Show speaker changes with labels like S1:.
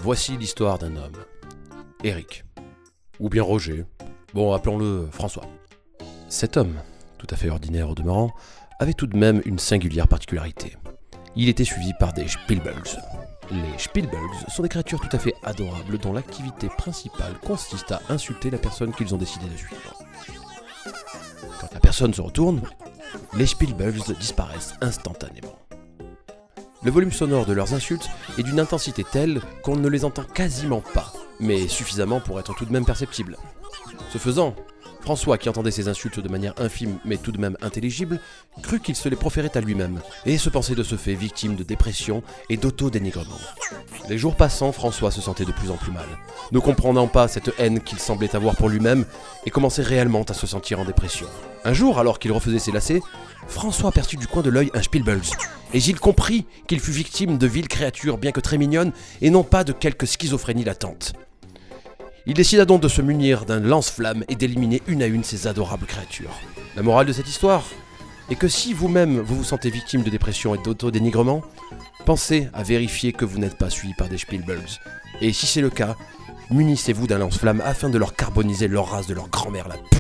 S1: Voici l'histoire d'un homme, Eric, ou bien Roger, bon appelons-le François. Cet homme, tout à fait ordinaire au demeurant, avait tout de même une singulière particularité. Il était suivi par des Spielbugs. Les Spielbugs sont des créatures tout à fait adorables dont l'activité principale consiste à insulter la personne qu'ils ont décidé de suivre. Quand la personne se retourne, les Spielbugs disparaissent instantanément. Le volume sonore de leurs insultes est d'une intensité telle qu'on ne les entend quasiment pas, mais suffisamment pour être tout de même perceptible. Ce faisant, François, qui entendait ces insultes de manière infime mais tout de même intelligible, crut qu'il se les proférait à lui-même, et se pensait de ce fait victime de dépression et d'auto-dénigrement. Les jours passant, François se sentait de plus en plus mal, ne comprenant pas cette haine qu'il semblait avoir pour lui-même, et commençait réellement à se sentir en dépression. Un jour, alors qu'il refaisait ses lacets, François aperçut du coin de l'œil un Spielbugs, et il comprit qu'il fut victime de viles créatures bien que très mignonnes, et non pas de quelque schizophrénie latente. Il décida donc de se munir d'un lance-flamme et d'éliminer une à une ces adorables créatures. La morale de cette histoire est que si vous-même vous sentez victime de dépression et d'auto-dénigrement, pensez à vérifier que vous n'êtes pas suivi par des Spielbugs. Et si c'est le cas, munissez-vous d'un lance-flamme afin de leur carboniser leur race de leur grand-mère la pute.